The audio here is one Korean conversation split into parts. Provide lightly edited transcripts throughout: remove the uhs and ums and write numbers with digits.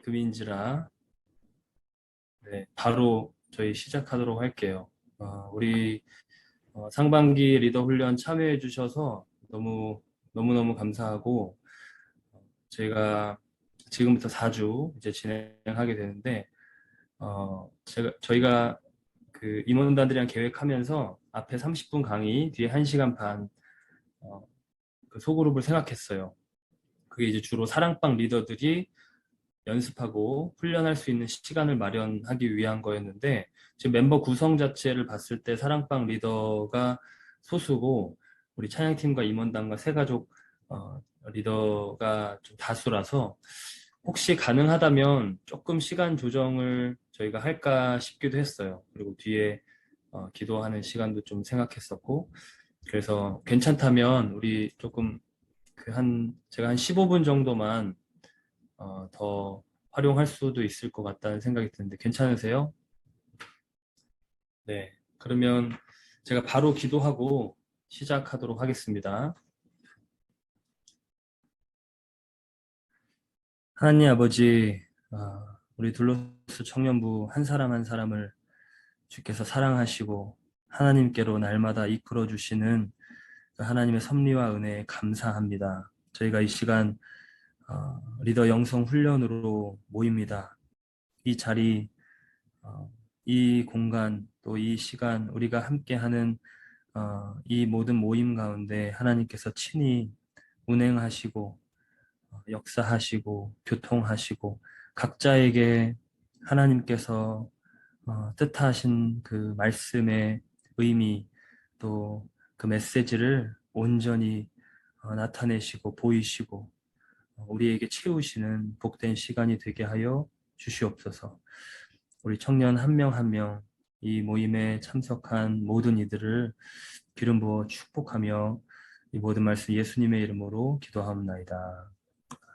금인지라 바로 저희 시작하도록 할게요. 우리 상반기 리더 훈련 참여해 주셔서 너무너무 감사하고 저희가 지금부터 4주 이제 진행하게 되는데 저희가 그 임원단들이랑 계획하면서 앞에 30분 강의, 뒤에 1시간 반 그 소그룹을 생각했어요. 그게 이제 주로 사랑방 리더들이 연습하고 훈련할 수 있는 시간을 마련하기 위한 거였는데 지금 멤버 구성 자체를 봤을 때 사랑방 리더가 소수고 우리 찬양팀과 임원단과 새가족 리더가 좀 다수라서 혹시 가능하다면 조금 시간 조정을 저희가 할까 싶기도 했어요. 그리고 뒤에 기도하는 시간도 좀 생각했었고 그래서 괜찮다면 우리 조금 제가 한 15분 정도만 더 활용할 수도 있을 것 같다는 생각이 드는데 괜찮으세요? 네. 그러면 제가 바로 기도하고 시작하도록 하겠습니다. 하나님 아버지, 우리 둘로스 청년부 한 사람 한 사람을 주께서 사랑하시고 하나님께로 날마다 이끌어 주시는 그 하나님의 섭리와 은혜에 감사합니다. 저희가 이 시간 리더 영성 훈련으로 모입니다. 이 자리, 이 공간, 또 이 시간 우리가 함께하는 이 모든 모임 가운데 하나님께서 친히 운행하시고 역사하시고 교통하시고 각자에게 하나님께서 뜻하신 그 말씀의 의미 또 그 메시지를 온전히 나타내시고 보이시고 우리에게 채우시는 복된 시간이 되게 하여 주시옵소서. 우리 청년 한 명 한 명 이 모임에 참석한 모든 이들을 기름 부어 축복하며 이 모든 말씀 예수님의 이름으로 기도하옵나이다.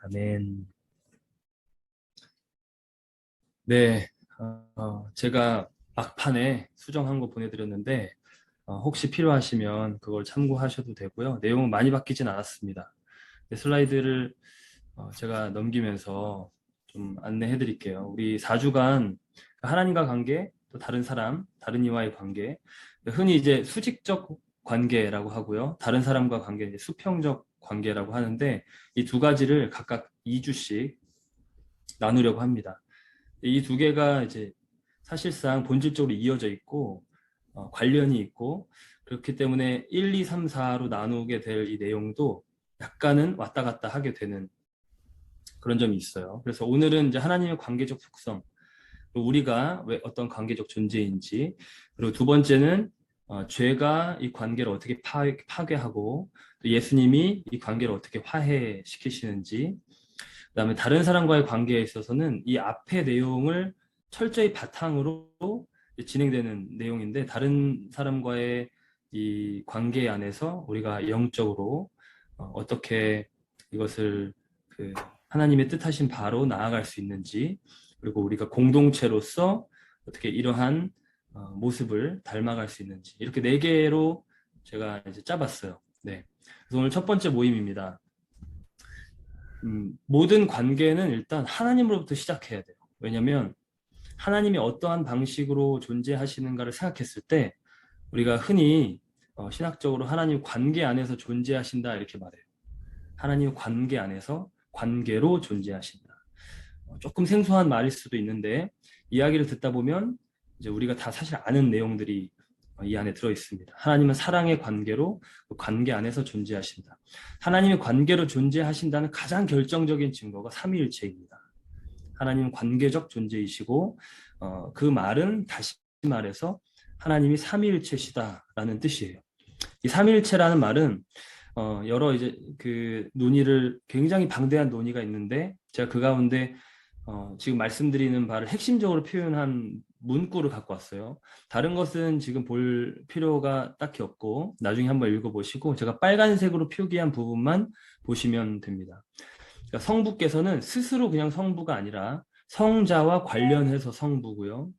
아멘. 네, 제가 막판에 수정한 거 보내드렸는데 혹시 필요하시면 그걸 참고하셔도 되고요. 내용은 많이 바뀌진 않았습니다. 슬라이드를 제가 넘기면서 좀 안내해 드릴게요. 우리 4주간 하나님과 관계, 또 다른 사람, 다른 이와의 관계, 흔히 이제 수직적 관계라고 하고요. 다른 사람과 관계, 이제 수평적 관계라고 하는데 이 두 가지를 각각 2주씩 나누려고 합니다. 이 두 개가 이제 사실상 본질적으로 이어져 있고 관련이 있고 그렇기 때문에 1, 2, 3, 4로 나누게 될 이 내용도 약간은 왔다 갔다 하게 되는 그런 점이 있어요. 그래서 오늘은 이제 하나님의 관계적 속성, 우리가 왜 어떤 관계적 존재인지, 그리고 두 번째는 죄가 이 관계를 어떻게 파괴하고 또 예수님이 이 관계를 어떻게 화해시키시는지, 그다음에 다른 사람과의 관계에 있어서는 이 앞의 내용을 철저히 바탕으로 진행되는 내용인데 다른 사람과의 이 관계 안에서 우리가 영적으로 어떻게 이것을 그 하나님의 뜻하신 바로 나아갈 수 있는지 그리고 우리가 공동체로서 어떻게 이러한 모습을 닮아갈 수 있는지 이렇게 4개로 제가 이제 짜봤어요. 네. 그래서 오늘 첫 번째 모임입니다. 모든 관계는 일단 하나님으로부터 시작해야 돼요. 왜냐하면 하나님이 어떠한 방식으로 존재하시는가를 생각했을 때 우리가 흔히 신학적으로 하나님 관계 안에서 존재하신다 이렇게 말해요. 하나님 관계 안에서 관계로 존재하신다. 조금 생소한 말일 수도 있는데 이야기를 듣다 보면 이제 우리가 다 사실 아는 내용들이 이 안에 들어 있습니다. 하나님은 사랑의 관계로 그 관계 안에서 존재하신다. 하나님의 관계로 존재하신다는 가장 결정적인 증거가 삼위일체입니다. 하나님은 관계적 존재이시고 그 말은 다시 말해서 하나님이 삼위일체시다라는 뜻이에요. 이 삼위일체라는 말은 여러 이제 그 논의를 굉장히 방대한 논의가 있는데 제가 그 가운데 지금 말씀드리는 바를 핵심적으로 표현한 문구를 갖고 왔어요. 다른 것은 지금 볼 필요가 딱히 없고 나중에 한번 읽어보시고 제가 빨간색으로 표기한 부분만 보시면 됩니다. 그러니까 성부께서는 스스로 그냥 성부가 아니라 성자와 관련해서 성부고요.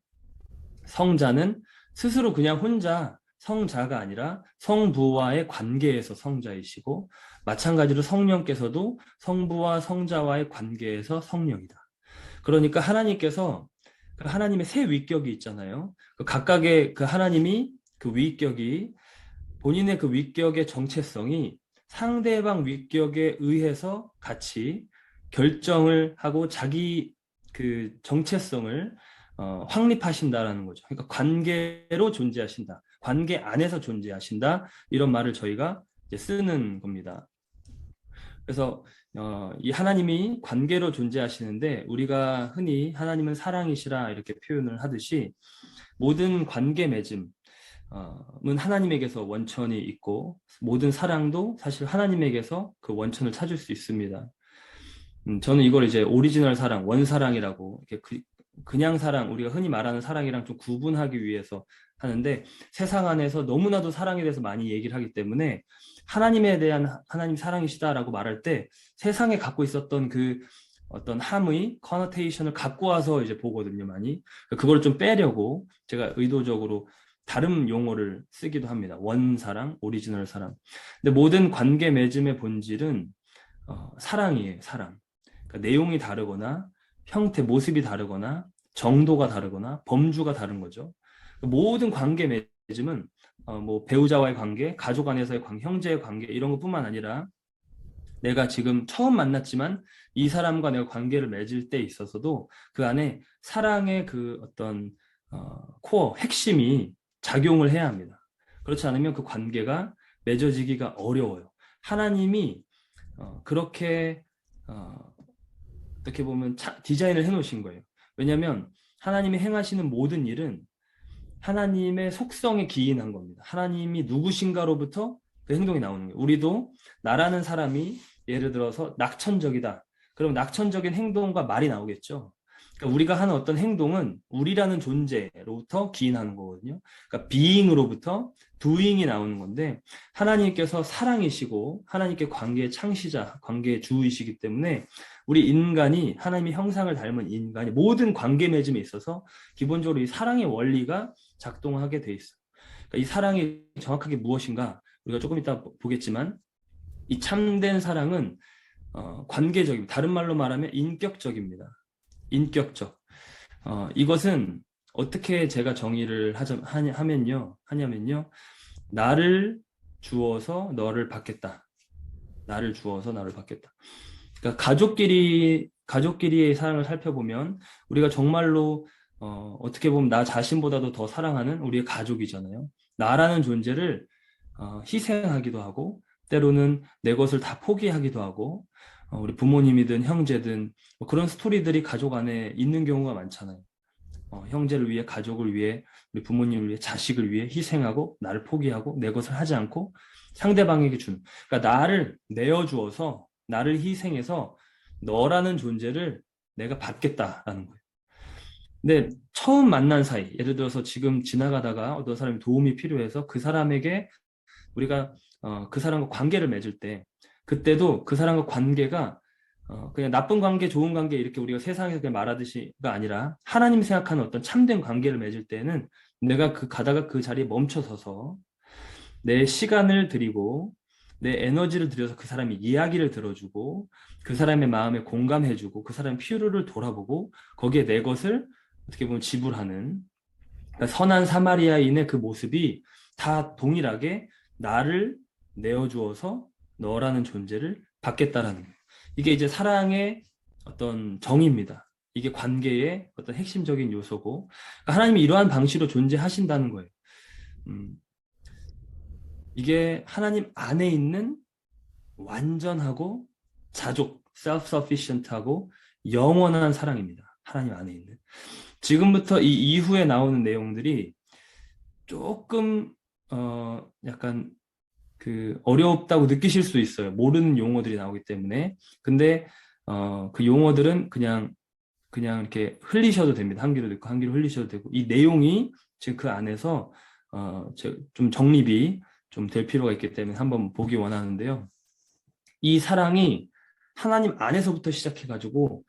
성자는 스스로 그냥 혼자 성자가 아니라 성부와의 관계에서 성자이시고 마찬가지로 성령께서도 성부와 성자와의 관계에서 성령이다. 그러니까 하나님께서 그 하나님의 세 위격이 있잖아요. 그 각각의 그 하나님이 그 위격이 본인의 그 위격의 정체성이 상대방 위격에 의해서 같이 결정을 하고 자기 그 정체성을 확립하신다라는 거죠. 그러니까 관계로 존재하신다. 관계 안에서 존재하신다. 이런 말을 저희가 이제 쓰는 겁니다. 그래서 이 하나님이 관계로 존재하시는데 우리가 흔히 하나님은 사랑이시라 이렇게 표현을 하듯이 모든 관계 맺음 은 하나님에게서 원천이 있고 모든 사랑도 사실 하나님에게서 그 원천을 찾을 수 있습니다. 저는 이걸 이제 오리지널 사랑, 원사랑이라고 이렇게 그냥 사랑, 우리가 흔히 말하는 사랑이랑 좀 구분하기 위해서 하는데 세상 안에서 너무나도 사랑에 대해서 많이 얘기를 하기 때문에 하나님에 대한 하나님 사랑이시다라고 말할 때 세상에 갖고 있었던 그 어떤 함의 커너테이션을 갖고 와서 이제 보거든요, 많이. 그걸 좀 빼려고 제가 의도적으로 다른 용어를 쓰기도 합니다. 원사랑, 오리지널 사랑. 근데 모든 관계 맺음의 본질은 사랑이에요, 사랑. 그러니까 내용이 다르거나 형태, 모습이 다르거나 정도가 다르거나 범주가 다른 거죠. 모든 관계 맺음은 뭐 배우자와의 관계, 가족 안에서의 관계, 형제의 관계 이런 것뿐만 아니라 내가 지금 처음 만났지만 이 사람과 내가 관계를 맺을 때 있어서도 그 안에 사랑의 그 어떤 코어, 핵심이 작용을 해야 합니다. 그렇지 않으면 그 관계가 맺어지기가 어려워요. 하나님이 그렇게 어떻게 보면 디자인을 해놓으신 거예요. 왜냐하면 하나님이 행하시는 모든 일은 하나님의 속성에 기인한 겁니다. 하나님이 누구신가로부터 그 행동이 나오는 거예요. 우리도 나라는 사람이 예를 들어서 낙천적이다. 그럼 낙천적인 행동과 말이 나오겠죠. 그러니까 우리가 하는 어떤 행동은 우리라는 존재로부터 기인하는 거거든요. 그러니까 being으로부터 doing이 나오는 건데 하나님께서 사랑이시고 하나님께 관계의 창시자, 관계의 주이시기 때문에 우리 인간이 하나님의 형상을 닮은 인간이 모든 관계 맺음에 있어서 기본적으로 이 사랑의 원리가 작동하게 돼 있어요. 그러니까 이 사랑이 정확하게 무엇인가 우리가 조금 이따 보겠지만 이 참된 사랑은 관계적입니다. 다른 말로 말하면 인격적입니다. 인격적. 이것은 어떻게 제가 정의를 하냐면요. 나를 주어서 너를 받겠다. 나를 주어서 나를 받겠다. 그러니까 가족끼리의 사랑을 살펴보면 우리가 정말로 어떻게 보면 나 자신보다도 더 사랑하는 우리의 가족이잖아요. 나라는 존재를 희생하기도 하고 때로는 내 것을 다 포기하기도 하고 우리 부모님이든 형제든 뭐 그런 스토리들이 가족 안에 있는 경우가 많잖아요. 형제를 위해 가족을 위해 우리 부모님을 위해 자식을 위해 희생하고 나를 포기하고 내 것을 하지 않고 상대방에게 주는 그러니까 나를 내어주어서 나를 희생해서 너라는 존재를 내가 받겠다라는 거예요. 근데 처음 만난 사이 예를 들어서 지금 지나가다가 어떤 사람이 도움이 필요해서 그 사람에게 우리가 그 사람과 관계를 맺을 때 그때도 그 사람과 관계가 그냥 나쁜 관계, 좋은 관계 이렇게 우리가 세상에서 그냥 말하듯이가 아니라 하나님 생각하는 어떤 참된 관계를 맺을 때는 내가 가다가 그 자리에 멈춰서서 내 시간을 들이고 내 에너지를 들여서 그 사람의 이야기를 들어주고 그 사람의 마음에 공감해주고 그 사람의 필요를 돌아보고 거기에 내 것을 어떻게 보면 지불하는 그러니까 선한 사마리아인의 그 모습이 다 동일하게 나를 내어주어서 너라는 존재를 받겠다라는 거예요. 이게 이제 사랑의 어떤 정의입니다. 이게 관계의 어떤 핵심적인 요소고 그러니까 하나님이 이러한 방식으로 존재하신다는 거예요. 이게 하나님 안에 있는 완전하고 자족, self-sufficient하고 영원한 사랑입니다. 하나님 안에 있는. 지금부터 이 이후에 나오는 내용들이 조금 약간 그 어렵다고 느끼실 수 있어요. 모르는 용어들이 나오기 때문에. 근데 그 용어들은 그냥 이렇게 흘리셔도 됩니다. 한 귀로 듣고 한 귀로 흘리셔도 되고 이 내용이 지금 그 안에서 좀 정립이 좀 될 필요가 있기 때문에 한번 보기 원하는데요. 이 사랑이 하나님 안에서부터 시작해가지고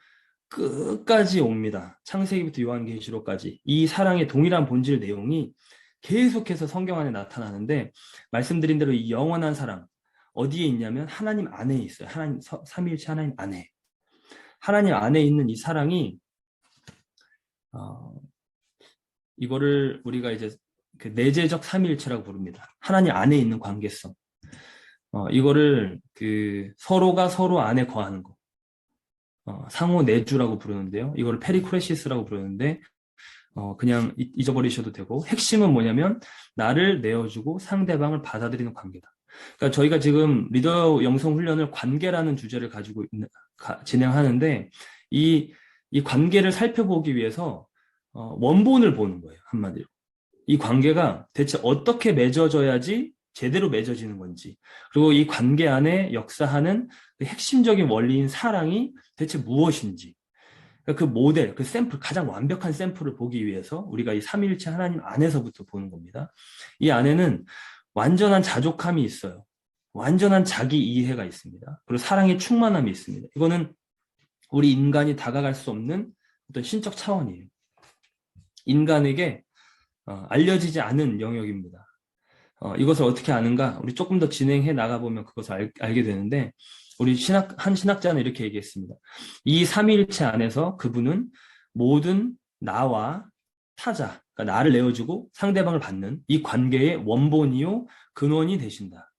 끝까지 옵니다. 창세기부터 요한계시록까지 이 사랑의 동일한 본질 내용이 계속해서 성경 안에 나타나는데 말씀드린 대로 이 영원한 사랑 어디에 있냐면 하나님 안에 있어요. 하나님 삼위일체 하나님 안에. 하나님 안에 있는 이 사랑이 이거를 우리가 이제 그 내재적 삼위일체라고 부릅니다. 하나님 안에 있는 관계성. 이거를 그 서로가 서로 안에 거하는 거. 상호 내주라고 부르는데요. 이거를 페리크레시스라고 부르는데 그냥 잊어버리셔도 되고, 핵심은 뭐냐면 나를 내어주고 상대방을 받아들이는 관계다. 그러니까 저희가 지금 리더 영성 훈련을 관계라는 주제를 가지고 진행하는데, 이 관계를 살펴보기 위해서 원본을 보는 거예요. 한마디로. 이 관계가 대체 어떻게 맺어져야지 제대로 맺어지는 건지, 그리고 이 관계 안에 역사하는 그 핵심적인 원리인 사랑이 대체 무엇인지, 그 모델, 그 샘플, 가장 완벽한 샘플을 보기 위해서 우리가 이 삼위일체 하나님 안에서부터 보는 겁니다. 이 안에는 완전한 자족함이 있어요. 완전한 자기 이해가 있습니다. 그리고 사랑의 충만함이 있습니다. 이거는 우리 인간이 다가갈 수 없는 어떤 신적 차원이에요. 인간에게 알려지지 않은 영역입니다. 이것을 어떻게 아는가? 우리 조금 더 진행해 나가보면 그것을 알게 되는데, 우리 한 신학자는 이렇게 얘기했습니다. 이 삼위일체 안에서 그분은 모든 나와 타자, 그러니까 나를 내어주고 상대방을 받는 이 관계의 원본이요 근원이 되신다.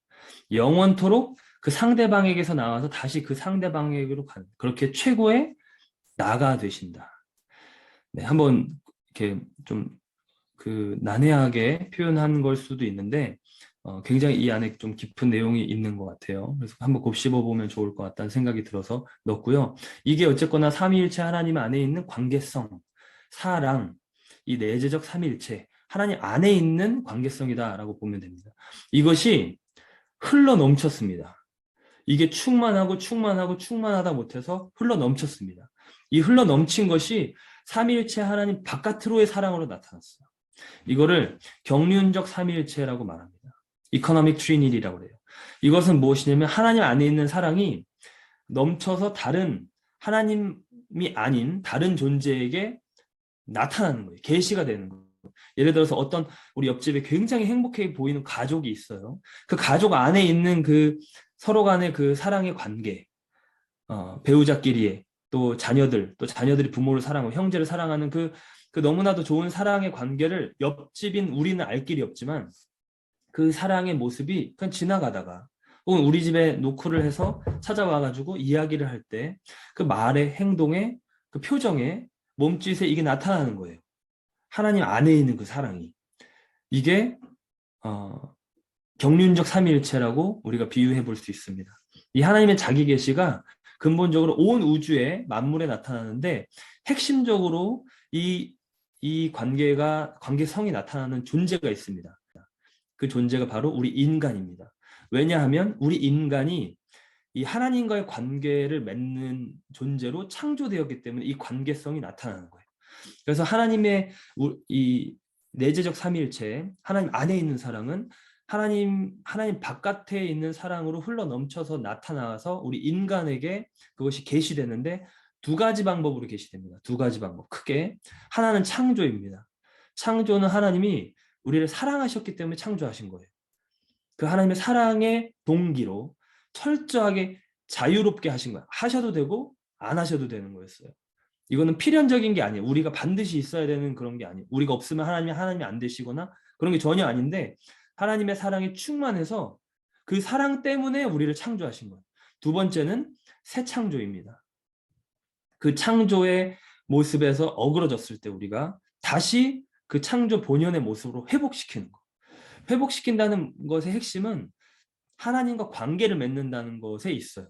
영원토록 그 상대방에게서 나와서 다시 그 상대방에게로 가는, 그렇게 최고의 나가 되신다. 네, 한번 이렇게 좀 그 난해하게 표현한 걸 수도 있는데 굉장히 이 안에 좀 깊은 내용이 있는 것 같아요. 그래서 한번 곱씹어 보면 좋을 것 같다는 생각이 들어서 넣었고요. 이게 어쨌거나 삼위일체 하나님 안에 있는 관계성, 사랑, 이 내재적 삼위일체, 하나님 안에 있는 관계성이다라고 보면 됩니다. 이것이 흘러 넘쳤습니다. 이게 충만하고 충만하고 충만하다 못해서 흘러 넘쳤습니다. 이 흘러 넘친 것이 삼위일체 하나님 바깥으로의 사랑으로 나타났어요. 이거를 경륜적 삼위일체라고 말합니다. 이코노믹 트리니티라고 그래요. 이것은 무엇이냐면 하나님 안에 있는 사랑이 넘쳐서 다른 하나님이 아닌 다른 존재에게 나타나는 거예요. 계시가 되는 거예요. 예를 들어서 어떤 우리 옆집에 굉장히 행복해 보이는 가족이 있어요. 그 가족 안에 있는 그 서로 간의 그 사랑의 관계, 배우자끼리의 또 자녀들, 또 자녀들이 부모를 사랑하고 형제를 사랑하는 그 너무나도 좋은 사랑의 관계를 옆집인 우리는 알 길이 없지만 그 사랑의 모습이 그냥 지나가다가 혹은 우리 집에 노크를 해서 찾아와가지고 이야기를 할 때 그 말의 행동에 그 표정에 몸짓에 이게 나타나는 거예요. 하나님 안에 있는 그 사랑이. 이게 경륜적 삼위일체라고 우리가 비유해 볼 수 있습니다. 이 하나님의 자기 계시가 근본적으로 온 우주의 만물에 나타나는데 핵심적으로 이 관계성이 나타나는 존재가 있습니다. 그 존재가 바로 우리 인간입니다. 왜냐하면 우리 인간이 이 하나님과의 관계를 맺는 존재로 창조되었기 때문에 이 관계성이 나타나는 거예요. 그래서 하나님의 이 내재적 삼위일체, 하나님 안에 있는 사랑은 하나님 바깥에 있는 사랑으로 흘러 넘쳐서 나타나서 우리 인간에게 그것이 계시되는데 두 가지 방법으로 계시됩니다. 두 가지 방법. 크게 하나는 창조입니다. 창조는 하나님이 우리를 사랑하셨기 때문에 창조하신 거예요. 그 하나님의 사랑의 동기로 철저하게 자유롭게 하신 거예요. 하셔도 되고 안 하셔도 되는 거였어요. 이거는 필연적인 게 아니에요. 우리가 반드시 있어야 되는 그런 게 아니에요. 우리가 없으면 하나님이 안 되시거나 그런 게 전혀 아닌데 하나님의 사랑이 충만해서 그 사랑 때문에 우리를 창조하신 거예요. 두 번째는 새 창조입니다. 그 창조의 모습에서 어그러졌을 때 우리가 다시 그 창조 본연의 모습으로 회복시키는 거. 회복시킨다는 것의 핵심은 하나님과 관계를 맺는다는 것에 있어요.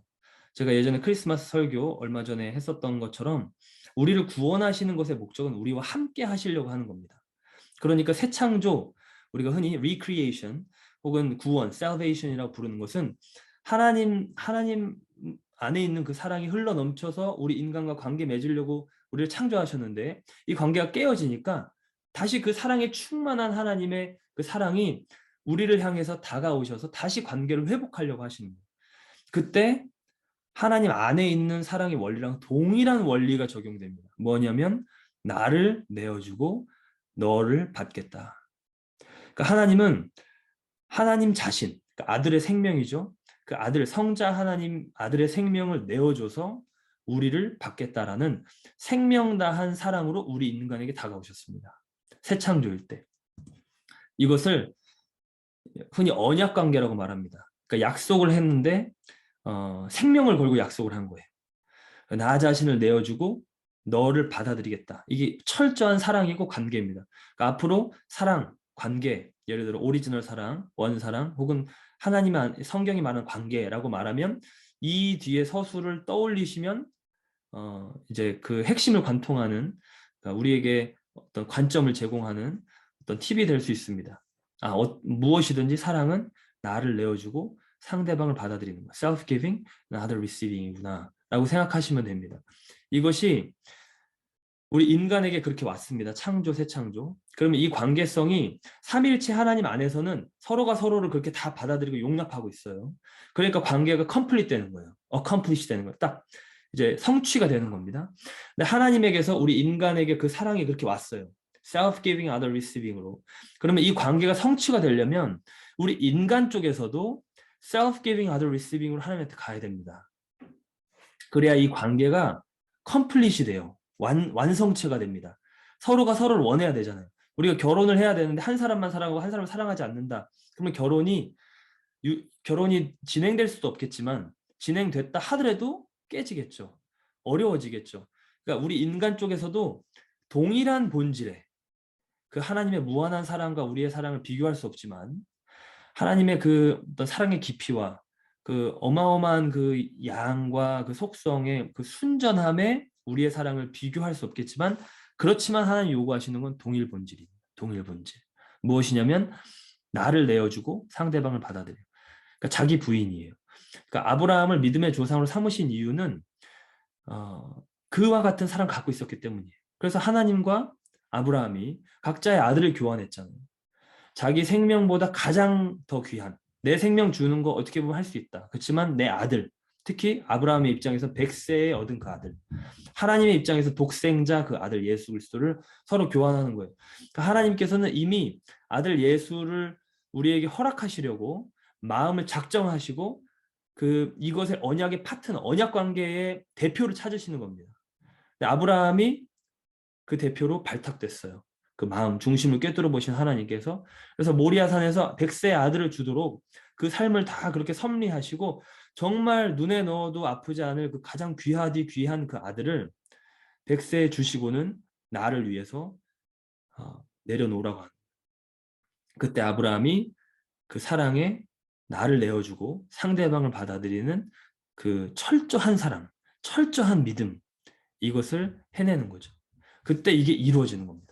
제가 예전에 크리스마스 설교 얼마 전에 했었던 것처럼 우리를 구원하시는 것의 목적은 우리와 함께 하시려고 하는 겁니다. 그러니까 새 창조, 우리가 흔히 recreation 혹은 구원, salvation이라고 부르는 것은 하나님 안에 있는 그 사랑이 흘러 넘쳐서 우리 인간과 관계 맺으려고 우리를 창조하셨는데 이 관계가 깨어지니까 다시 그 사랑에 충만한 하나님의 그 사랑이 우리를 향해서 다가오셔서 다시 관계를 회복하려고 하시는 거예요. 그때 하나님 안에 있는 사랑의 원리랑 동일한 원리가 적용됩니다. 뭐냐면 나를 내어주고 너를 받겠다. 그러니까 하나님은 하나님 자신, 그러니까 아들의 생명이죠. 그 아들, 성자 하나님 아들의 생명을 내어줘서 우리를 받겠다라는 생명 다한 사랑으로 우리 인간에게 다가오셨습니다. 새 창조일 때. 이것을 흔히 언약 관계라고 말합니다. 그러니까 약속을 했는데 생명을 걸고 약속을 한 거예요. 나 자신을 내어주고 너를 받아들이겠다. 이게 철저한 사랑이고 관계입니다. 그러니까 앞으로 사랑, 관계, 예를 들어 오리지널 사랑, 원사랑, 혹은 하나님의 성경이 말하는 관계라고 말하면 이 뒤에 서술을 떠올리시면 이제 그 핵심을 관통하는, 그러니까 우리에게 어떤 관점을 제공하는 어떤 팁이 될 수 있습니다. 무엇이든지 사랑은 나를 내어주고 상대방을 받아들이는 거. self-giving, another receiving이구나 라고 생각하시면 됩니다. 이것이 우리 인간에게 그렇게 왔습니다. 창조, 새 창조. 그러면 이 관계성이 삼위일체 하나님 안에서는 서로가 서로를 그렇게 다 받아들이고 용납하고 있어요. 그러니까 관계가 컴플릿 되는 거예요. 어컴플리시 되는 거예요. 딱 이제 성취가 되는 겁니다. 근데 하나님에게서 우리 인간에게 그 사랑이 그렇게 왔어요. self-giving, other receiving으로. 그러면 이 관계가 성취가 되려면 우리 인간 쪽에서도 self-giving, other receiving으로 하나님한테 가야 됩니다. 그래야 이 관계가 컴플릿이 돼요. 완성체가 됩니다. 서로가 서로를 원해야 되잖아요. 우리가 결혼을 해야 되는데 한 사람만 사랑하고 한 사람을 사랑하지 않는다. 그러면 결혼이 진행될 수도 없겠지만 진행됐다 하더라도 깨지겠죠. 어려워지겠죠. 그러니까 우리 인간 쪽에서도 동일한 본질에 그 하나님의 무한한 사랑과 우리의 사랑을 비교할 수 없지만 하나님의 그 어떤 사랑의 깊이와 그 어마어마한 그 양과 그 속성의 그 순전함에 우리의 사랑을 비교할 수 없겠지만 그렇지만 하나님 요구하시는 건 동일 본질입니다. 동일 본질. 무엇이냐면 나를 내어주고 상대방을 받아들여요. 그러니까 자기 부인이에요. 그러니까 아브라함을 믿음의 조상으로 삼으신 이유는 그와 같은 사랑을 갖고 있었기 때문이에요. 그래서 하나님과 아브라함이 각자의 아들을 교환했잖아요. 자기 생명보다 가장 더 귀한 내 생명 주는 거 어떻게 보면 할 수 있다. 그렇지만 내 아들, 특히 아브라함의 입장에서 100세에 얻은 그 아들, 하나님의 입장에서 독생자 그 아들 예수 그리스도를 서로 교환하는 거예요. 그러니까 하나님께서는 이미 아들 예수를 우리에게 허락하시려고 마음을 작정하시고 이것의 언약의 파트너, 언약 관계의 대표를 찾으시는 겁니다. 근데 아브라함이 그 대표로 발탁됐어요. 그 마음 중심을 꿰뚫어 보신 하나님께서. 그래서 모리아산에서 100세의 아들을 주도록 그 삶을 다 그렇게 섭리하시고 정말 눈에 넣어도 아프지 않을 그 가장 귀한 그 아들을 100세에 주시고는 나를 위해서 내려놓으라고 하는. 그때 아브라함이 그 사랑에 나를 내어주고 상대방을 받아들이는 그 철저한 사랑, 철저한 믿음, 이것을 해내는 거죠. 그때 이게 이루어지는 겁니다.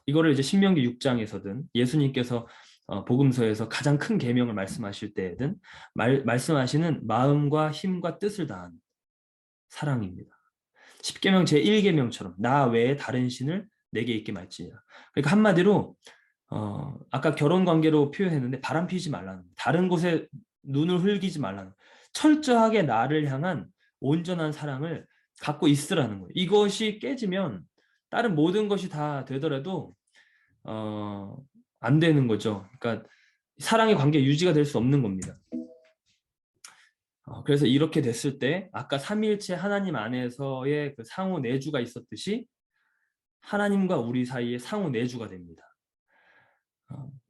이거를 이제 신명기 6장에서든 예수님께서 복음서에서 가장 큰 계명을 말씀하실 때든 말씀하시는 마음과 힘과 뜻을 다한 사랑입니다. 10계명 제1계명처럼 나 외에 다른 신을 내게 있게 말지니라. 그러니까 한마디로 아까 결혼 관계로 표현했는데 바람 피지 말라는, 다른 곳에 눈을 흘기지 말라는, 철저하게 나를 향한 온전한 사랑을 갖고 있으라는 거예요. 이것이 깨지면 다른 모든 것이 다 되더라도 안 되는 거죠. 그러니까 사랑의 관계 유지가 될 수 없는 겁니다. 그래서 이렇게 됐을 때 아까 삼위일체 하나님 안에서의 그 상호 내주가 있었듯이 하나님과 우리 사이에 상호 내주가 됩니다.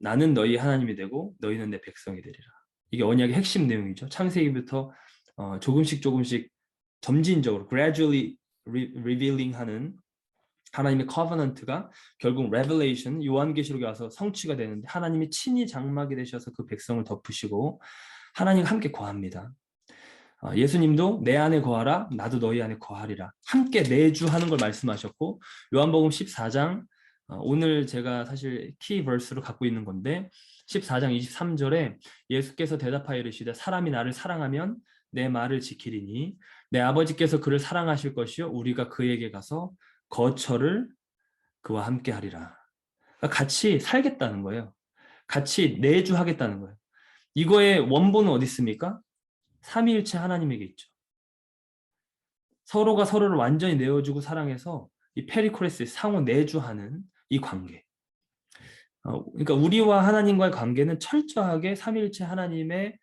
나는 너희 하나님이 되고 너희는 내 백성이 되리라. 이게 언약의 핵심 내용이죠. 창세기부터 조금씩 점진적으로 gradually revealing 하는 하나님의 covenant가 결국 revelation, 요한계시록에 와서 성취가 되는데 하나님이 친히 장막이 되셔서 그 백성을 덮으시고 하나님과 함께 거합니다. 예수님도 내 안에 거하라 나도 너희 안에 거하리라. 함께 내주하는 걸 말씀하셨고 요한복음 14장 오늘 제가 사실 키 버스로 갖고 있는 건데 14장 23절에 예수께서 대답하여 이르시되 사람이 나를 사랑하면 내 말을 지키리니 내 아버지께서 그를 사랑하실 것이요 우리가 그에게 가서 거처를 그와 함께 하리라. 그러니까 같이 살겠다는 거예요. 같이 내주하겠다는 거예요. 이거의 원본은 어디 있습니까? 삼위일체 하나님에게 있죠. 서로가 서로를 완전히 내어주고 사랑해서 이 페리코레스 상호 내주하는 이 관계. 그러니까 우리와 하나님과의 관계는 철저하게 삼위일체 하나님의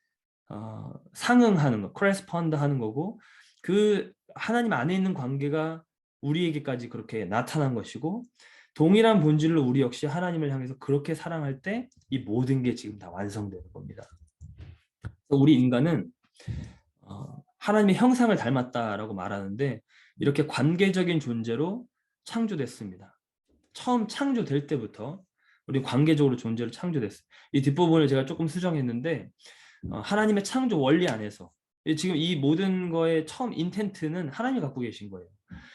상응하는 거, correspond 하는 거고 그 하나님 안에 있는 관계가 우리에게까지 그렇게 나타난 것이고 동일한 본질로 우리 역시 하나님을 향해서 그렇게 사랑할 때 이 모든 게 지금 다 완성되는 겁니다. 우리 인간은 하나님의 형상을 닮았다라고 말하는데 이렇게 관계적인 존재로 창조됐습니다. 처음 창조될 때부터 우리 관계적으로 존재로 창조됐어요. 이 뒷부분을 제가 조금 수정했는데 하나님의 창조 원리 안에서 지금 이 모든 거의 처음 인텐트는 하나님이 갖고 계신 거예요.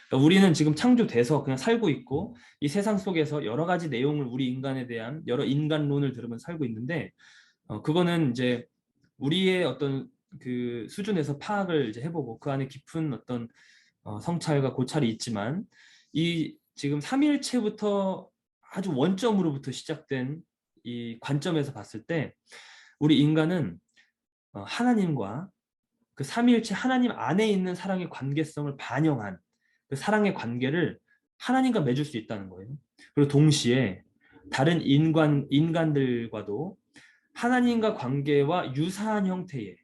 그러니까 우리는 지금 창조돼서 그냥 살고 있고 이 세상 속에서 여러 가지 내용을 우리 인간에 대한 여러 인간론을 들으면서 살고 있는데 그거는 이제 우리의 어떤 그 수준에서 파악을 이제 해보고 그 안에 깊은 어떤 성찰과 고찰이 있지만 이 지금 삼위일체부터 아주 원점으로부터 시작된 이 관점에서 봤을 때 우리 인간은 하나님과 그 삼위일체 하나님 안에 있는 사랑의 관계성을 반영한 그 사랑의 관계를 하나님과 맺을 수 있다는 거예요. 그리고 동시에 다른 인간들과도 하나님과 관계와 유사한 형태의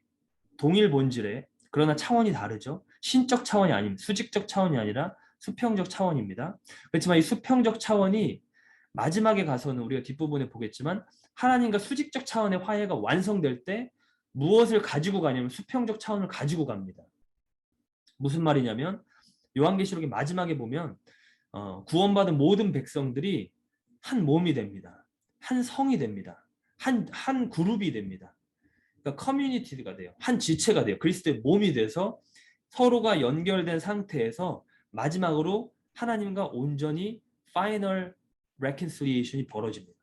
동일 본질의 그러나 차원이 다르죠. 신적 차원이 아닙니다. 수직적 차원이 아니라 수평적 차원입니다. 그렇지만 이 수평적 차원이 마지막에 가서는 우리가 뒷부분에 보겠지만 하나님과 수직적 차원의 화해가 완성될 때 무엇을 가지고 가냐면 수평적 차원을 가지고 갑니다. 무슨 말이냐면 요한계시록의 마지막에 보면 구원받은 모든 백성들이 한 몸이 됩니다. 한 성이 됩니다. 한 그룹이 됩니다. 그러니까 커뮤니티가 돼요. 한 지체가 돼요. 그리스도의 몸이 돼서 서로가 연결된 상태에서 마지막으로 하나님과 온전히 파이널 레콘실리에이션이 벌어집니다.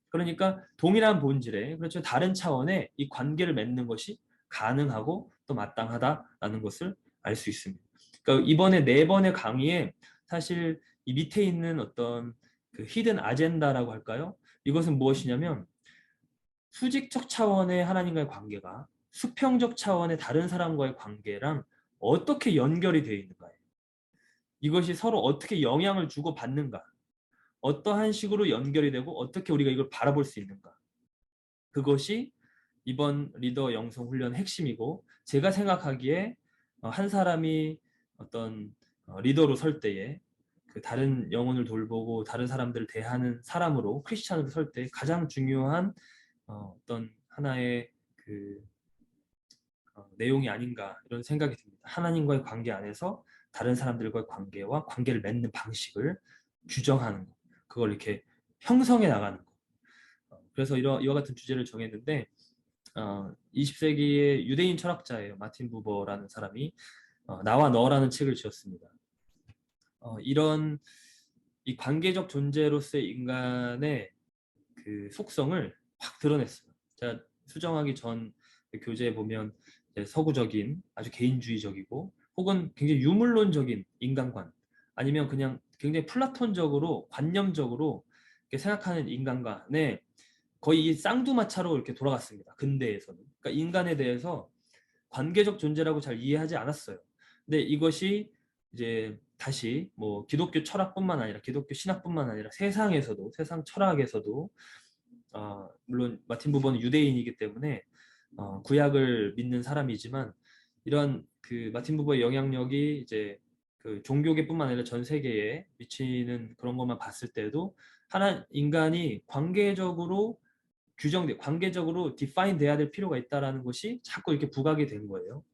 그러니까 동일한 본질에 그렇죠 다른 차원의 이 관계를 맺는 것이 가능하고 또 마땅하다라는 것을 알 수 있습니다. 그러니까 이번에 4번의 강의에 사실 이 밑에 있는 어떤 그 히든 아젠다라고 할까요? 이것은 무엇이냐면 수직적 차원의 하나님과의 관계가 수평적 차원의 다른 사람과의 관계랑 어떻게 연결이 되어 있는가요? 이것이 서로 어떻게 영향을 주고 받는가? 어떠한 식으로 연결이 되고 어떻게 우리가 이걸 바라볼 수 있는가? 그것이 이번 리더 영성 훈련의 핵심이고 제가 생각하기에 한 사람이 어떤 리더로 설 때에 그 다른 영혼을 돌보고 다른 사람들을 대하는 사람으로 크리스찬으로 설 때 가장 중요한 어떤 하나의 그 내용이 아닌가 이런 생각이 듭니다. 하나님과의 관계 안에서 다른 사람들과의 관계와 관계를 맺는 방식을 규정하는 것, 그걸 이렇게 형성해 나가는 것. 그래서 이와 같은 주제를 정했는데 20세기의 유대인 철학자예요. 마틴 부버라는 사람이 나와 너라는 책을 지었습니다. 이런 이 관계적 존재로서의 인간의 그 속성을 확 드러냈어요. 제가 수정하기 전 교재에 보면 서구적인 아주 개인주의적이고 혹은 굉장히 유물론적인 인간관 아니면 그냥 굉장히 플라톤적으로 관념적으로 이렇게 생각하는 인간관에 거의 이 쌍두마차로 이렇게 돌아갔습니다. 근대에서는. 그러니까 인간에 대해서 관계적 존재라고 잘 이해하지 않았어요. 근데 이것이 이제 다시 뭐 기독교 철학뿐만 아니라 기독교 신학뿐만 아니라 세상에서도 세상 철학에서도 물론 마틴 부버는 유대인이기 때문에 구약을 믿는 사람이지만 이런 그 마틴 부버의 영향력이 이제 그 종교계뿐만 아니라 전 세계에 미치는 그런 것만 봤을 때도 인간이 관계적으로 관계적으로 디파인 돼야 될 필요가 있다라는 것이 자꾸 이렇게 부각이 된 거예요.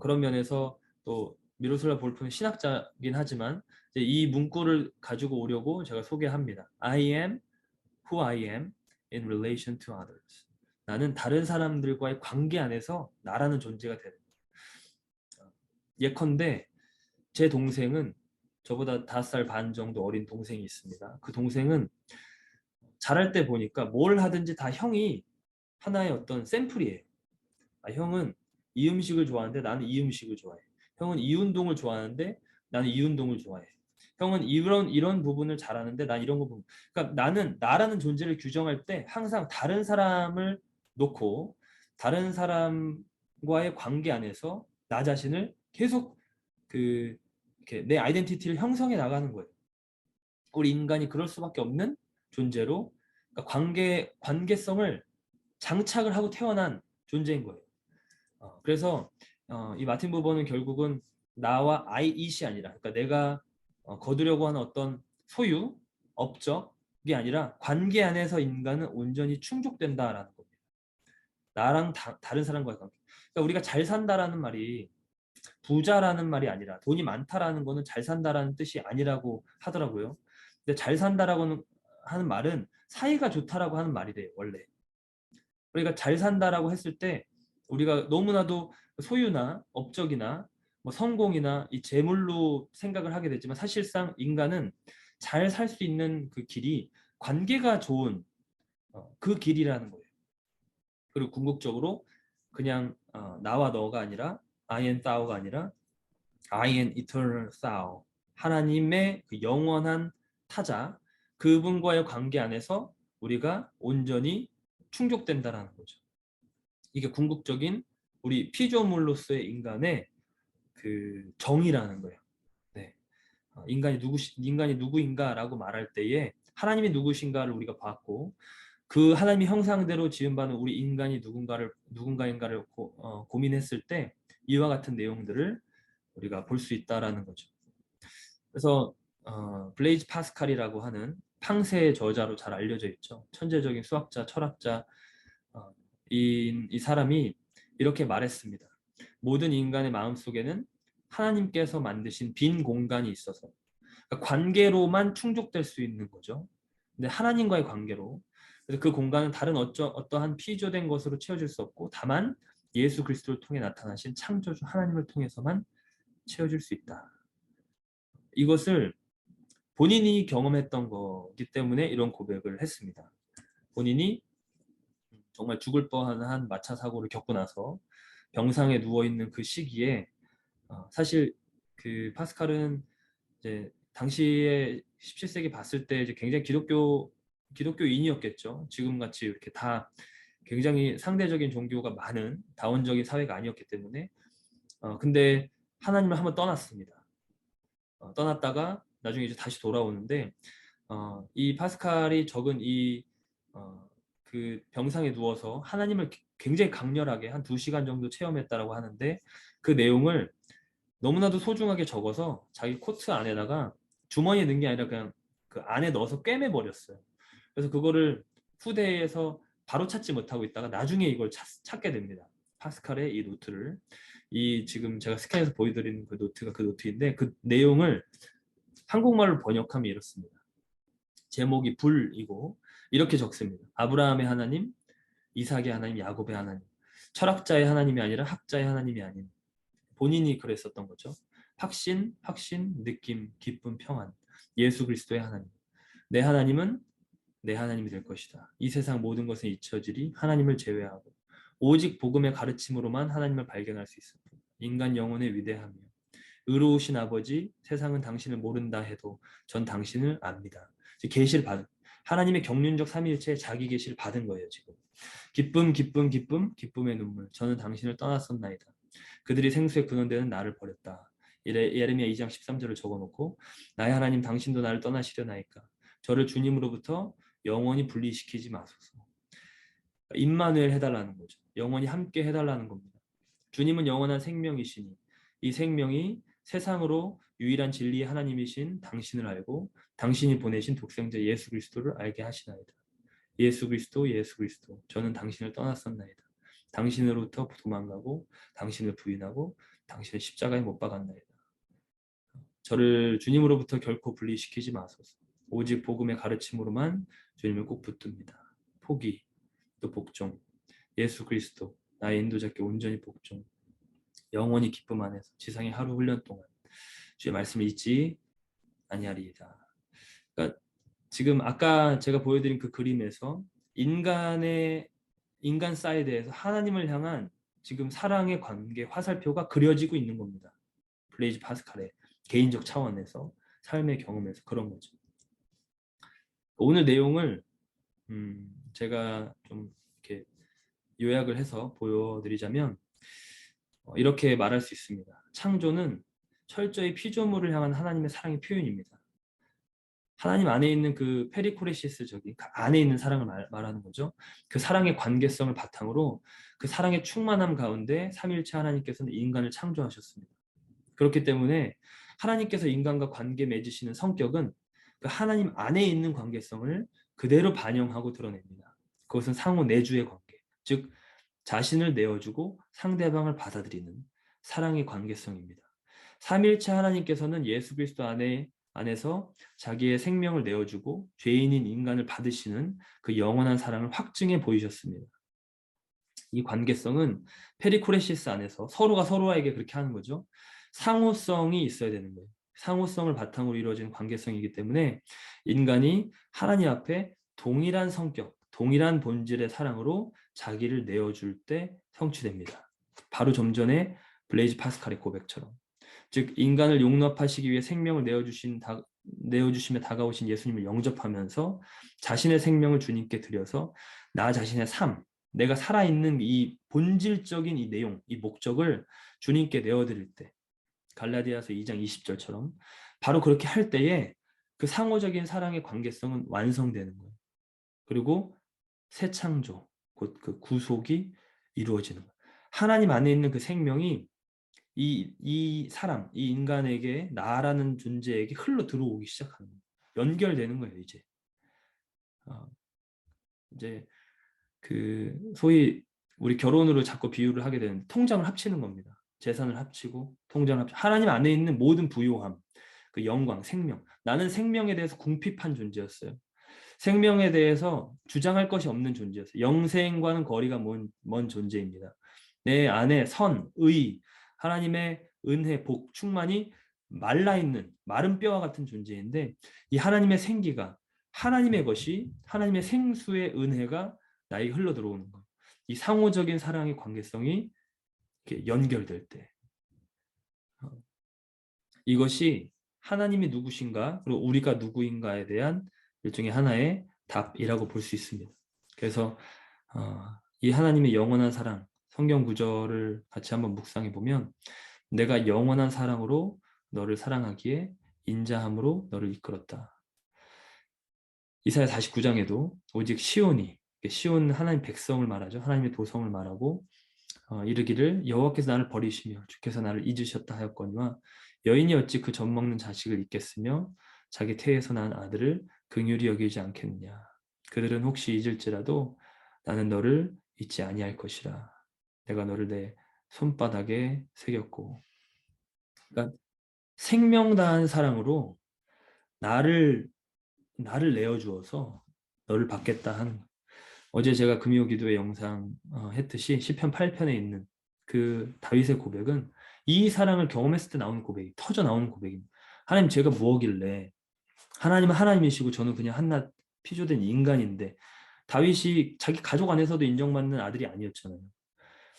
그런 면에서 또 미로슬라 볼프는 신학자긴 하지만 이제 이 문구를 가지고 오려고 제가 소개합니다. I am who I am in relation to others. 나는 다른 사람들과의 관계 안에서 나라는 존재가 되는 거예요. 예컨대 제 동생은 저보다 5살 반 정도 어린 동생이 있습니다. 그 동생은 자랄 때 보니까 뭘 하든지 다 형이 하나의 어떤 샘플이에요. 형은 이 음식을 좋아하는데 나는 이 음식을 좋아해. 형은 이 운동을 좋아하는데 나는 이 운동을 좋아해. 형은 이런 부분을 잘하는데 난 이런 부분. 그러니까 나는 나라는 존재를 규정할 때 항상 다른 사람을 놓고 다른 사람과의 관계 안에서 나 자신을 계속 그 이렇게 내 아이덴티티를 형성해 나가는 거예요. 우리 인간이 그럴 수밖에 없는 존재로 그러니까 관계성을 장착을 하고 태어난 존재인 거예요. 그래서 이 마틴 부버는 결국은 나와 I it이 아니라, 그러니까 내가 거두려고 하는 어떤 소유, 업적이 아니라 관계 안에서 인간은 온전히 충족된다라는 겁니다. 나랑 다른 사람과의 관계. 그러니까 우리가 잘 산다라는 말이 부자라는 말이 아니라, 돈이 많다라는 거는 잘 산다라는 뜻이 아니라고 하더라고요. 근데 잘 산다라고 하는 말은 사이가 좋다라고 하는 말이래요, 원래. 우리가 잘 산다라고 했을 때 우리가 너무나도 소유나 업적이나 뭐 성공이나 이 재물로 생각을 하게 되지만, 사실상 인간은 잘 살 수 있는 그 길이 관계가 좋은 그 길이라는 거예요. 그리고 궁극적으로 그냥 나와 너가 아니라 I and thou가 아니라 I am eternal thou. 하나님의 그 영원한 타자, 그분과의 관계 안에서 우리가 온전히 충족된다라는 거죠. 이게 궁극적인 우리 피조물로서의 인간의 그 정의라는 거예요. 네. 인간이 누구인가라고 말할 때에 하나님이 누구신가를 우리가 봤고, 그 하나님의 형상대로 지음받은 우리 인간이 누군가인가를 고민했을 때 이와 같은 내용들을 우리가 볼 수 있다라는 거죠. 그래서 블레이즈 파스칼이라고 하는 팡세의 저자로 잘 알려져 있죠. 천재적인 수학자, 철학자, 이 사람이 이렇게 말했습니다. 모든 인간의 마음속에는 하나님께서 만드신 빈 공간이 있어서, 그러니까 관계로만 충족될 수 있는 거죠. 근데 하나님과의 관계로. 그래서 그 공간은 다른 어떠한 피조된 것으로 채워질 수 없고, 다만 예수 그리스도를 통해 나타나신 창조주 하나님을 통해서만 채워질 수 있다. 이것을 본인이 경험했던 거기 때문에 이런 고백을 했습니다. 본인이 정말 죽을 뻔한 마차 사고를 겪고 나서 병상에 누워 있는 그 시기에, 사실 그 파스칼은 이제 당시에 17세기 봤을 때 이제 굉장히 기독교인이었겠죠. 지금 같이 이렇게 다 굉장히 상대적인 종교가 많은 다원적인 사회가 아니었기 때문에. 근데 하나님을 한번 떠났습니다. 떠났다가 나중에 이제 다시 돌아오는데, 이 파스칼이 적은 그 병상에 누워서 하나님을 굉장히 강렬하게 한 2시간 정도 체험했다라고 하는데, 그 내용을 너무나도 소중하게 적어서 자기 코트 안에다가 주머니에 넣은 게 아니라 그냥 그 안에 넣어서 꿰매 버렸어요. 그래서 그거를 후대에서 바로 찾지 못하고 있다가 나중에 이걸 찾게 됩니다. 파스칼의 이 노트를. 지금 제가 스캔해서 보여드리는 그 노트가 그 노트인데, 그 내용을 한국말로 번역하면 이렇습니다. 제목이 불이고 이렇게 적습니다. 아브라함의 하나님, 이삭의 하나님, 야곱의 하나님. 철학자의 하나님이 아니라 학자의 하나님이 아닌, 본인이 그랬었던 거죠. 확신, 느낌, 기쁨, 평안. 예수 그리스도의 하나님. 내 하나님은 내 하나님이 될 것이다. 이 세상 모든 것은 잊혀지리 하나님을 제외하고 오직 복음의 가르침으로만 하나님을 발견할 수 있을 뿐. 인간 영혼의 위대하며 의로우신 아버지, 세상은 당신을 모른다 해도 전 당신을 압니다. 계시를 받은, 하나님의 경륜적 삼위일체의 자기 계시를 받은 거예요. 지금 기쁨, 기쁨의 눈물. 저는 당신을 떠났었나이다. 그들이 생수의 근원되는 나를 버렸다. 예레미야 2장 13절을 적어놓고, 나의 하나님 당신도 나를 떠나시려나이까. 저를 주님으로부터 영원히 분리시키지 마소서. 임마누엘 해달라는 거죠. 영원히 함께 해달라는 겁니다. 주님은 영원한 생명이시니 이 생명이 세상으로 유일한 진리의 하나님이신 당신을 알고 당신이 보내신 독생자 예수 그리스도를 알게 하시나이다. 예수 그리스도, 예수 그리스도. 저는 당신을 떠났었나이다. 당신으로부터 도망가고 당신을 부인하고 당신을 십자가에 못 박았나이다. 저를 주님으로부터 결코 분리시키지 마소서. 오직 복음의 가르침으로만 주님을 꼭 붙듭니다. 포기, 또 복종. 예수 그리스도, 나의 인도자께 온전히 복종. 영원히 기쁨 안에서 지상의 하루 훈련 동안 주의 말씀을 잊지 아니하리이다. 그러니까 지금 아까 제가 보여드린 그 그림에서 인간 사이드에서 하나님을 향한 지금 사랑의 관계 화살표가 그려지고 있는 겁니다. 블레이즈 파스칼의 개인적 차원에서, 삶의 경험에서 그런 거죠. 오늘 내용을 제가 좀 이렇게 요약을 해서 보여드리자면 이렇게 말할 수 있습니다. 창조는 철저히 피조물을 향한 하나님의 사랑의 표현입니다. 하나님 안에 있는 그 페리코레시스적인 그 안에 있는 사랑을 말하는 거죠. 그 사랑의 관계성을 바탕으로 그 사랑의 충만함 가운데 삼위일체 하나님께서는 인간을 창조하셨습니다. 그렇기 때문에 하나님께서 인간과 관계 맺으시는 성격은 그 하나님 안에 있는 관계성을 그대로 반영하고 드러냅니다. 그것은 상호 내주의 관계, 즉 자신을 내어주고 상대방을 받아들이는 사랑의 관계성입니다. 삼위일체 하나님께서는 예수 그리스도 안에서 자기의 생명을 내어주고 죄인인 인간을 받으시는 그 영원한 사랑을 확증해 보이셨습니다. 이 관계성은 페리코레시스 안에서 서로가 서로에게 그렇게 하는 거죠. 상호성이 있어야 되는 거예요. 상호성을 바탕으로 이루어지는 관계성이기 때문에 인간이 하나님 앞에 동일한 성격, 동일한 본질의 사랑으로 자기를 내어줄 때 성취됩니다. 바로 좀 전에 블레이즈 파스칼의 고백처럼. 즉 인간을 용납하시기 위해 생명을 내어주시며 다가오신 예수님을 영접하면서 자신의 생명을 주님께 드려서 나 자신의 삶, 내가 살아있는 이 본질적인 이 내용, 이 목적을 주님께 내어드릴 때 갈라디아서 2장 20절처럼 바로 그렇게 할 때에 그 상호적인 사랑의 관계성은 완성되는 거예요. 그리고 새 창조, 곧 그 구속이 이루어지는 거예요. 하나님 안에 있는 그 생명이 이 사람, 이 인간에게 나라는 존재에게 흘러 들어오기 시작하는 거예요. 연결되는 거예요, 이제. 이제 그 소위 우리 결혼으로 자꾸 비유를 하게 되는 통장을 합치는 겁니다. 재산을 합치고 통장을 합치고 하나님 안에 있는 모든 부요함, 그 영광, 생명. 나는 생명에 대해서 궁핍한 존재였어요. 생명에 대해서 주장할 것이 없는 존재였어요. 영생과는 거리가 먼 존재입니다. 내 안에 선, 의, 하나님의 은혜, 복, 충만이 말라있는 마른 뼈와 같은 존재인데 이 하나님의 생기가 하나님의 것이 하나님의 생수의 은혜가 나에게 흘러 들어오는 것. 이 상호적인 사랑의 관계성이 이렇게 연결될 때 이것이 하나님이 누구신가 그리고 우리가 누구인가에 대한 일종의 하나의 답이라고 볼 수 있습니다. 그래서 이 하나님의 영원한 사랑 성경 구절을 같이 한번 묵상해 보면 내가 영원한 사랑으로 너를 사랑하기에 인자함으로 너를 이끌었다. 이사야 49장에도 오직 시온이 시온 하나님 백성을 말하죠. 하나님의 도성을 말하고 이르기를 여호와께서 나를 버리시며 주께서 나를 잊으셨다 하였거니와 여인이 어찌 그 젖먹는 자식을 잊겠으며 자기 태에서 난 아들을 긍휼히 여기지 않겠느냐. 그들은 혹시 잊을지라도 나는 너를 잊지 아니할 것이라. 내가 너를 내 손바닥에 새겼고. 그러니까 생명 다한 사랑으로 나를 내어주어서 너를 받겠다 하는 거예요. 어제 제가 금요 기도의 영상 했듯이 시편 8편에 있는 그 다윗의 고백은 이 사랑을 경험했을 때 나오는 고백이 터져 나오는 고백입니다. 하나님 제가 뭐길래 하나님은 하나님이시고 저는 그냥 한낱 피조된 인간인데 다윗이 자기 가족 안에서도 인정받는 아들이 아니었잖아요.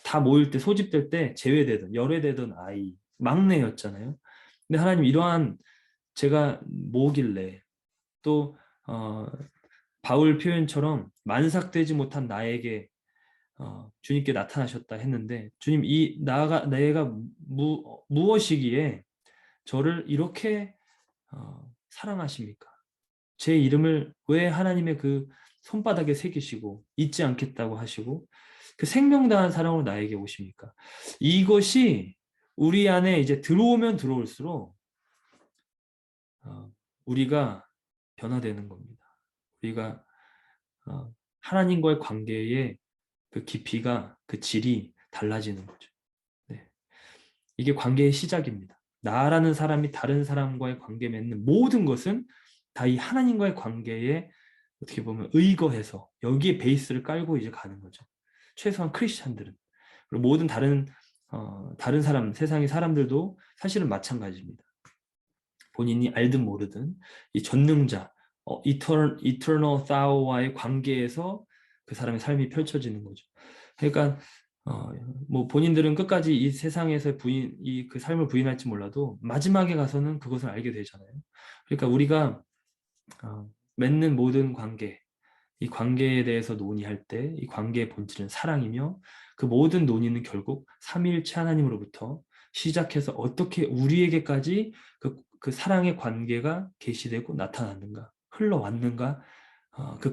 다 모일 때 소집될 때 제외되던 열외되던 아이 막내였잖아요. 근데 하나님 이러한 제가 뭐길래 또 바울 표현처럼 만삭되지 못한 나에게 주님께 나타나셨다 했는데 주님 내가 무엇이기에 저를 이렇게 사랑하십니까? 제 이름을 왜 하나님의 그 손바닥에 새기시고 잊지 않겠다고 하시고 그 생명 다한 사랑으로 나에게 오십니까? 이것이 우리 안에 이제 들어오면 들어올수록 우리가 변화되는 겁니다. 우리가 하나님과의 관계의 그 깊이가 그 질이 달라지는 거죠. 네. 이게 관계의 시작입니다. 나라는 사람이 다른 사람과의 관계 맺는 모든 것은 다 이 하나님과의 관계에 어떻게 보면 의거해서 여기에 베이스를 깔고 이제 가는 거죠. 최소한 크리스찬들은 그리고 모든 다른 사람 세상의 사람들도 사실은 마찬가지입니다. 본인이 알든 모르든 이 전능자 eternal Thou와의 관계에서 그 사람의 삶이 펼쳐지는 거죠. 그러니까 뭐 본인들은 끝까지 이 세상에서 그 삶을 부인할지 몰라도 마지막에 가서는 그것을 알게 되잖아요. 그러니까 우리가 맺는 모든 관계, 이 관계에 대해서 논의할 때 이 관계의 본질은 사랑이며 그 모든 논의는 결국 삼위일체 하나님으로부터 시작해서 어떻게 우리에게까지 그 사랑의 관계가 계시되고 나타났는가, 흘러왔는가, 그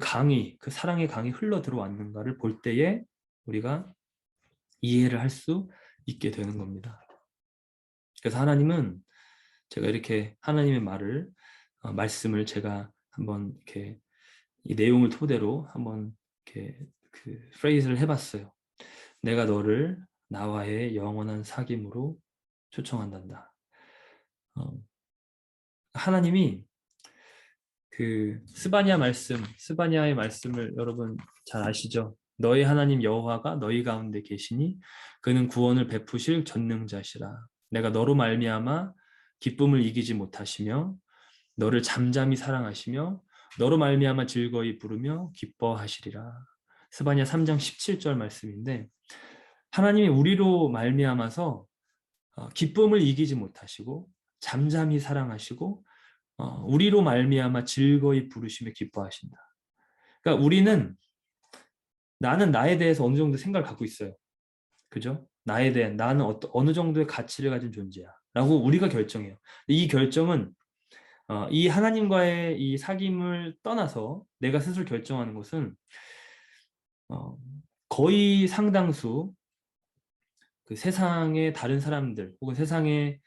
사랑의 강이 흘러 들어왔는가를 볼 때에 우리가 이해를 할 수 있게 되는 겁니다. 그래서 하나님은 제가 이렇게 하나님의 말씀을 제가 한번 이렇게 이 내용을 토대로 한번 이렇게 그 프레이즈를 해봤어요. 내가 너를 나와의 영원한 사귐으로 초청한단다. 하나님이 그 스바냐의 말씀을 여러분 잘 아시죠? 너희 하나님 여호와가 너희 가운데 계시니 그는 구원을 베푸실 전능자시라. 내가 너로 말미암아 기쁨을 이기지 못하시며 너를 잠잠히 사랑하시며 너로 말미암아 즐거이 부르며 기뻐하시리라. 스바냐 3장 17절 말씀인데 하나님이 우리로 말미암아서 기쁨을 이기지 못하시고 잠잠히 사랑하시고 우리로 말미암아 즐거이 부르시며 기뻐하신다. 그러니까 나는 나에 대해서 어느 정도 생각을 갖고 있어요. 그죠? 나에 대한 나는 어느 정도의 가치를 가진 존재야 라고 우리가 결정해요. 이 결정은 이 하나님과의 이 사귐을 떠나서 내가 스스로 결정하는 것은 거의 상당수 그 세상의 다른 사람들 혹은 세상의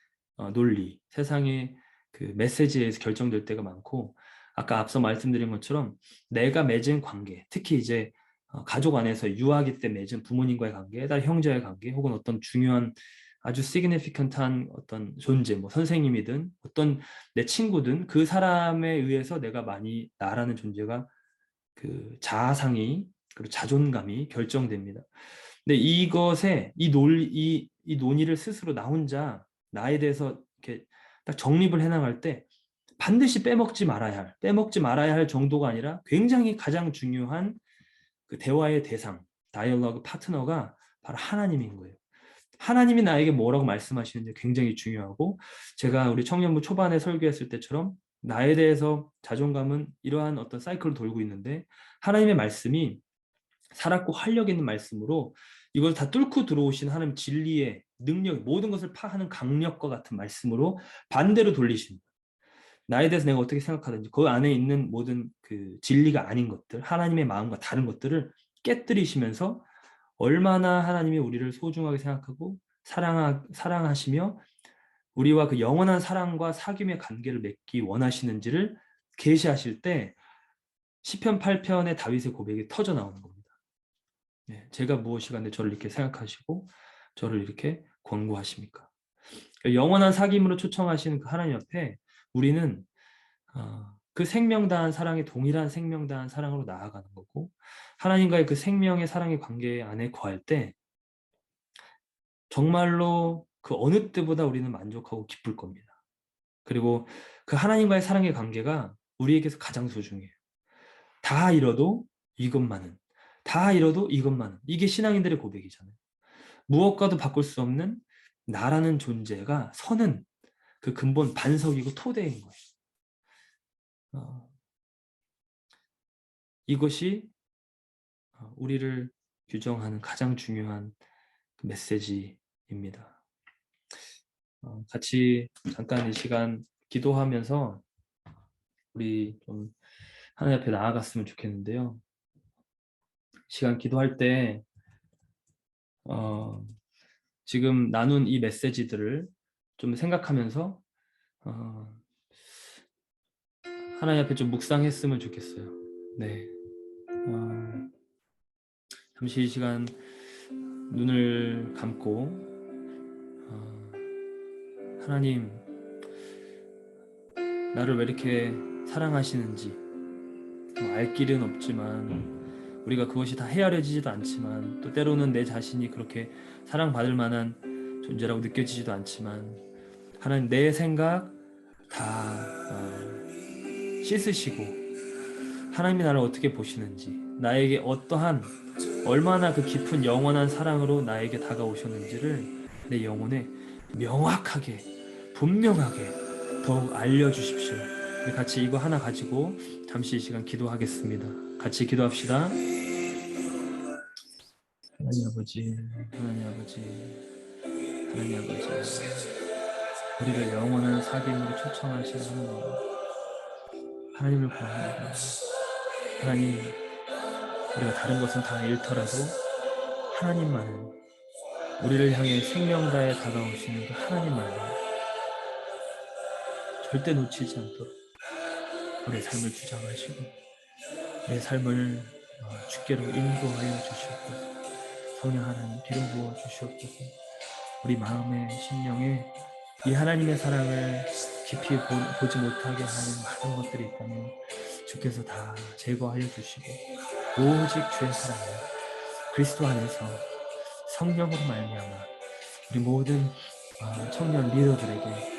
논리, 세상의 그 메시지에서 결정될 때가 많고 아까 앞서 말씀드린 것처럼 내가 맺은 관계, 특히 이제 가족 안에서 유아기 때 맺은 부모님과의 관계, 다른 형제와의 관계 혹은 어떤 중요한 아주 시그니피컨트한 어떤 존재, 뭐 선생님이든 어떤 내 친구든 그 사람에 의해서 내가 많이 나라는 존재가 그 자아상이 그리고 자존감이 결정됩니다. 근데 이 논의를 스스로 나 혼자 나에 대해서 이렇게 딱 정립을 해나갈 때 반드시 빼먹지 말아야 할 정도가 아니라 굉장히 가장 중요한 그 대화의 대상, 다이얼로그 파트너가 바로 하나님인 거예요. 하나님이 나에게 뭐라고 말씀하시는지 굉장히 중요하고 제가 우리 청년부 초반에 설교했을 때처럼 나에 대해서 자존감은 이러한 어떤 사이클로 돌고 있는데 하나님의 말씀이 살았고 활력 있는 말씀으로 이걸 다 뚫고 들어오신 하나님 진리의 능력, 모든 것을 파하는 강력과 같은 말씀으로 반대로 돌리십니다. 나에 대해서 내가 어떻게 생각하든지 그 안에 있는 모든 그 진리가 아닌 것들, 하나님의 마음과 다른 것들을 깨뜨리시면서 얼마나 하나님이 우리를 소중하게 생각하고 사랑하시며 우리와 그 영원한 사랑과 사귐의 관계를 맺기 원하시는지를 계시하실 때 시편 8편의 다윗의 고백이 터져 나오는 겁니다. 네, 제가 무엇이간에 저를 이렇게 생각하시고 저를 이렇게 권고하십니까? 영원한 사귐으로 초청하시는 그 하나님 앞에 우리는 그 생명 다한 사랑의 동일한 생명 다한 사랑으로 나아가는 거고 하나님과의 그 생명의 사랑의 관계 안에 거할 때 정말로 그 어느 때보다 우리는 만족하고 기쁠 겁니다. 그리고 그 하나님과의 사랑의 관계가 우리에게서 가장 소중해요. 다 잃어도 이것만은, 다 잃어도 이것만은. 이게 신앙인들의 고백이잖아요. 무엇과도 바꿀 수 없는 나라는 존재가 서는 그 근본 반석이고 토대인 거예요. 이것이 우리를 규정하는 가장 중요한 메시지입니다. 같이 잠깐 이 시간 기도하면서 우리 좀 하나님 앞에 나아갔으면 좋겠는데요. 시간 기도할 때 지금 나눈 이 메시지들을 좀 생각하면서 하나님 앞에 좀 묵상했으면 좋겠어요. 네. 잠시 이 시간 눈을 감고 하나님 나를 왜 이렇게 사랑하시는지 알 길은 없지만 우리가 그것이 다 헤아려지지도 않지만 또 때로는 내 자신이 그렇게 사랑받을 만한 존재라고 느껴지지도 않지만 하나님 내 생각 다 씻으시고 하나님이 나를 어떻게 보시는지 나에게 어떠한 얼마나 그 깊은 영원한 사랑으로 나에게 다가오셨는지를 내 영혼에 명확하게 분명하게 더욱 알려주십시오. 우리 같이 이거 하나 가지고 잠시 이 시간 기도하겠습니다. 같이 기도합시다. 하나님 아버지, 하나님 아버지, 하나님 아버지, 우리를 영원한 사귐으로 초청하신 하나님을 구합니다. 하나님, 우리가 다른 것은 다 잃더라도 하나님만은 우리를 향해 생명 다해 다가오시는 그 하나님만은 절대 놓치지 않도록 우리의 삶을 주장하시고 내 삶을 주께로 인도하여 주시옵소서. 성령 하나님 기름 부어 주시옵소서. 우리 마음에 심령에 이 하나님의 사랑을 깊이 보지 못하게 하는 많은 것들이 있다면 주께서 다 제거하여 주시고 오직 주의 사랑을 그리스도 안에서 성령으로 말미암아 우리 모든 청년 리더들에게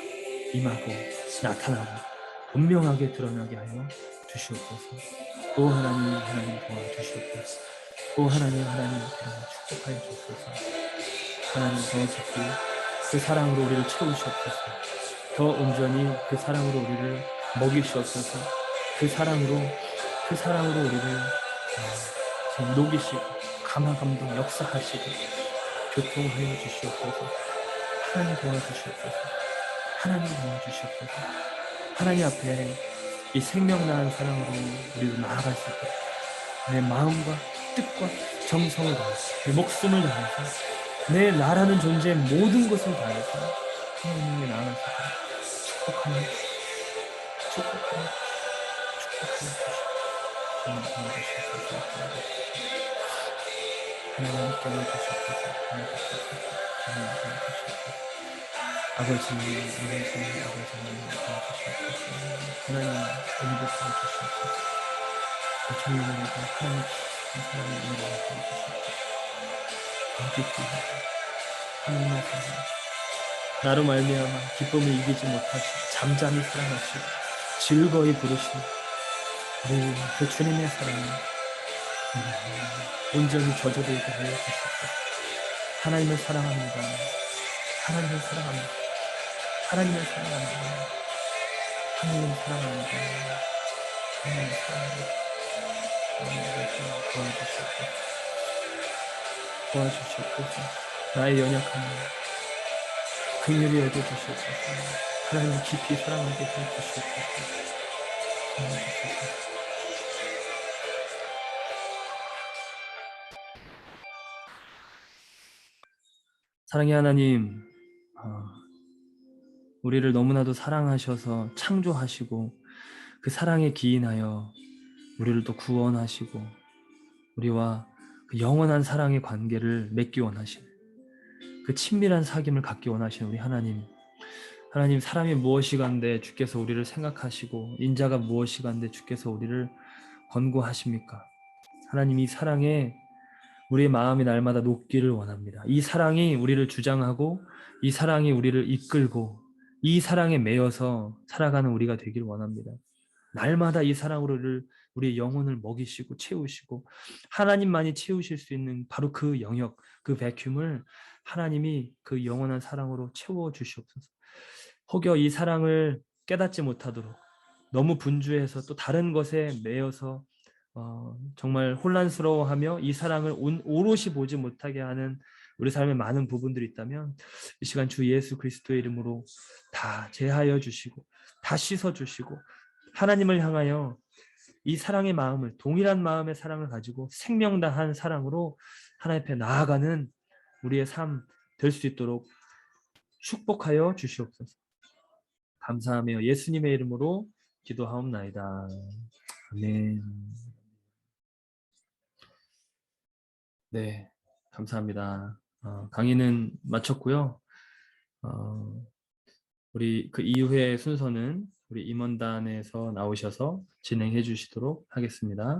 임하고 나타나고 분명하게 드러나게 하여 주시옵소서. 또 하나님 도와주시옵소서. 또 하나님 축복하여 주옵소서. 하나님 더 깊이 그 사랑으로 우리를 채우시옵소서. 더 온전히 그 사랑으로 우리를 먹이시옵소서. 그 사랑으로 우리를 녹이시고 감화감동 역사하시고 교통하여 주시옵소서. 하나님 도와주시옵소서. 하나님 도와주시옵소서. 하나님 앞에 이 생명나는 사랑으로 우리를 나아갈 수 있도록 내 마음과 뜻과 정성을 다해서 내 목숨을 다해서 내 나라는 존재의 모든 것을 다해서 하나님께 나아갈 수 있도록 축복하여 하나님 함께 해주시옵소서. 아버지 도와주시옵소서. 하나님 은혜를 주시옵소서. 주님을 하나님 사랑을 은혜를 주시옵소서. 깊이 하나님의 사랑 나로 말미암아 기쁨을 이기지 못하시고 잠잠히 사랑하시고 즐거이 부르시는 우리 그 주님의 사랑을 온전히 저절되게 하여 주시옵소서. 하나님을 사랑합니다. 하나님을 사랑합니다. 하나님을 사랑합니다. 하나님을 사랑합니다. 하나님을 사랑합니다. 도와주시옵소서. 나의 연약함을 긍휼히 여겨주시옵소서. 하나님 깊이 사랑하게 해주시옵소서. 사랑의 하나님, 우리를 너무나도 사랑하셔서 창조하시고 그 사랑에 기인하여 우리를 또 구원하시고 우리와 그 영원한 사랑의 관계를 맺기 원하시는 그 친밀한 사귐을 갖기 원하시는 우리 하나님, 사람이 무엇이간데 주께서 우리를 생각하시고 인자가 무엇이간데 주께서 우리를 권고하십니까? 하나님, 이 사랑에 우리의 마음이 날마다 녹기를 원합니다. 이 사랑이 우리를 주장하고 이 사랑이 우리를 이끌고 이 사랑에 매여서 살아가는 우리가 되길 원합니다. 날마다 이 사랑으로 우리의 영혼을 먹이시고 채우시고 하나님만이 채우실 수 있는 바로 그 영역, 그 배큐을 하나님이 그 영원한 사랑으로 채워주시옵소서. 혹여 이 사랑을 깨닫지 못하도록 너무 분주해서 또 다른 것에 매여서 정말 혼란스러워하며 이 사랑을 오롯이 보지 못하게 하는 우리 삶의 많은 부분들이 있다면 이 시간 주 예수 그리스도의 이름으로 다 제하여 주시고 다 씻어주시고 하나님을 향하여 이 사랑의 마음을, 동일한 마음의 사랑을 가지고 생명다한 사랑으로 하나님 앞에 나아가는 우리의 삶 될 수 있도록 축복하여 주시옵소서. 감사하며 예수님의 이름으로 기도하옵나이다. 아멘. 네, 감사합니다. 강의는 마쳤고요. 우리 그 이후의 순서는 우리 임원단에서 나오셔서 진행해 주시도록 하겠습니다.